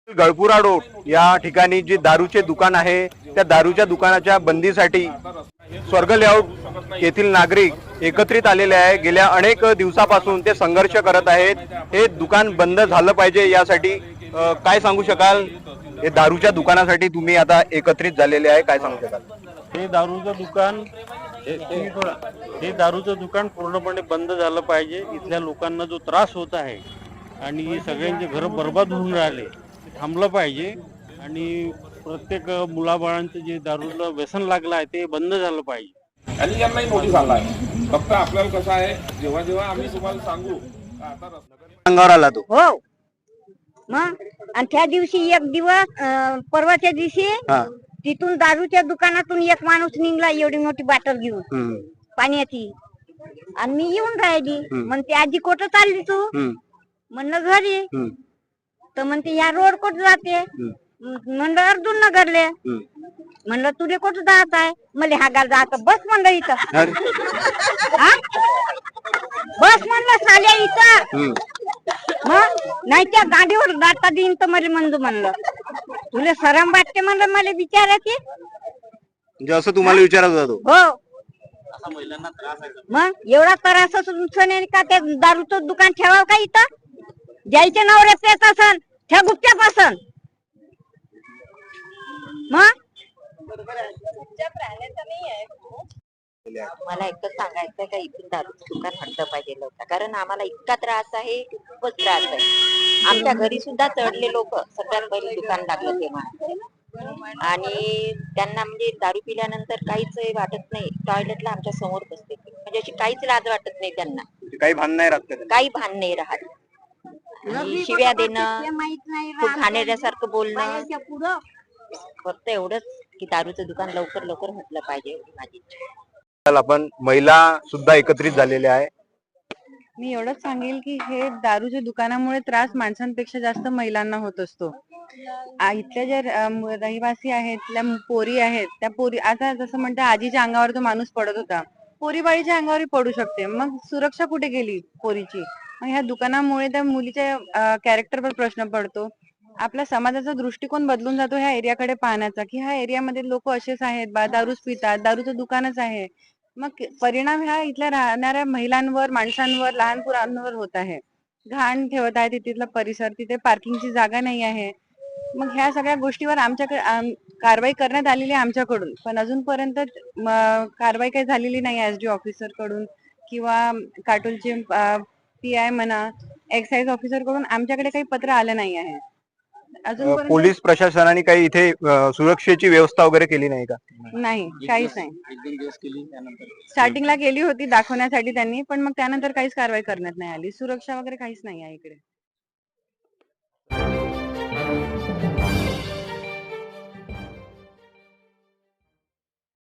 गळपुरा road या ठिकाणी जी दारूचे दुकान आहे त्या दारूच्या दुकानाच्या बंदीसाठी स्वर्ग लेआउट येथील नागरिक एकत्रित आलेले आहे। गेल्या अनेक दिवसापासून ते संघर्ष करत आहेत। हे दुकान बंद झालं पाहिजे यासाठी काय सांगू शकाल? हे दारूच्या दुकानासाठी तुम्ही आता एकत्रित झालेले आहे, काय सांगू शकाल? हे दारूचं दुकान पूर्णपणे बंद झालं पाहिजे। इथल्या लोकांना जो त्रास होत आहे आणि सगळ्यांचे घर बर्बाद होऊन राहिले ते थांबलं पाहिजे आणि प्रत्येक मुलाबाळांचं जे दारूला व्यसन लागलं आहे ते बंद झालं पाहिजे। आणि यांनाही नोटीस आला आहे। फक्त आपल्याला कसं आहे, जेव्हा जेव्हा आम्ही तुम्हाला सांगू आता अंगावर आला तो हो मग। आणि त्या दिवशी एक दिवस परवाच्या दिवशी तिथून दारूच्या दुकानातून एक माणूस निघला एवढी मोठी बाटल घेऊन पाण्याची, आणि मी येऊन राहिली। म्हणते आजी कुठं चालली तू? म्हणलं घरी। तर म्हणते या रोड कुठं जाते? म्हणलं अर्जुन नगरले। म्हणलं तुले कुठं जात आहे? मला हा गाल जात बस म्हणलं इथं। बस म्हणलं साल्या इथं। नाही त्या गाडीवर जाता देईन तर मला मंजू म्हणलं तुला शरम वाटते म्हणलं मला विचारायची? म्हणजे असं तुम्हाला विचारत होता तो? हो मग एवढा त्रास असून का त्या दारूचं दुकान ठेवावं का इथं? ज्याच्या नवऱ्या पेत असन त्या गुप्त्यापासन मग मला एकच सांगायचं का इथून दारूचं दुकान हटलं पाहिजे लवकर, कारण आम्हाला इतका त्रास आहे, खूपच त्रास आहे। आमच्या घरी सुद्धा चढले लोक, सगळ्यात पहिले दुकान लागलं तेव्हा। आणि त्यांना म्हणजे दारू पिल्यानंतर काहीच वाटत नाही, टॉयलेटला आमच्या समोर बसते, म्हणजे अशी काहीच लाज वाटत नाही त्यांना, काही भान नाही राहत, काही भान नाही राहत। शिव्या देणं, खूप घाणेरड्यासारखं बोलणं, फक्त एवढंच की दारूचं दुकान लवकर लवकर हटलं पाहिजे माझी इच्छा। आपण महिला सुद्धा एकत्रित झालेले आहे। मी एवढंच सांगेल की हे दारूच्या दुकानामुळे त्रास माणसांपेक्षा जास्त महिलांना होत असतो। इथल्या ज्या रहिवासी आहेत, त्या पोरी आहेत, त्या पोरी आता जसं म्हणतं आजीच्या अंगावर तो माणूस पडत होता, पोरीबाळीच्या अंगावर पडू शकते, मग सुरक्षा कुठे गेली पोरीची? मग ह्या दुकानामुळे त्या मुलीच्या कॅरेक्टरवर प्रश्न पडतो। आपल्या समाजाचा दृष्टिकोन बदलून जातो ह्या एरियाकडे पाहण्याचा, की ह्या एरियामध्ये लोक असेच आहेत, दारूच पितात, दारूचं दुकानच आहे। मग परिणाम ह्या इथल्या राहणाऱ्या महिलांवर, माणसांवर, लहान मुलांवर होत आहे। घाण ठेवत आहे तिथला परिसर, तिथे पार्किंगची जागा नाही आहे। मग ह्या सगळ्या गोष्टीवर आमच्याकडे कारवाई करण्यात आलेली आहे आमच्याकडून, पण अजूनपर्यंत कारवाई काही झालेली नाही एसडी ऑफिसर कडून किंवा काटोलचे PI म्हणा, एक्साइज ऑफिसर कडून आमच्याकडे काही पत्र आलं नाही आहे अजून। पोलीस प्रशासनाने काही इथे सुरक्षेची व्यवस्था वगैरे केली नाही का? नाही, काहीच नाही। स्टार्टिंगला केली होती दाखवण्यासाठी त्यांनी, पण मग त्यानंतर काहीच कारवाई करण्यात नाही आली। सुरक्षा वगैरे काहीच नाही आहे इकडे।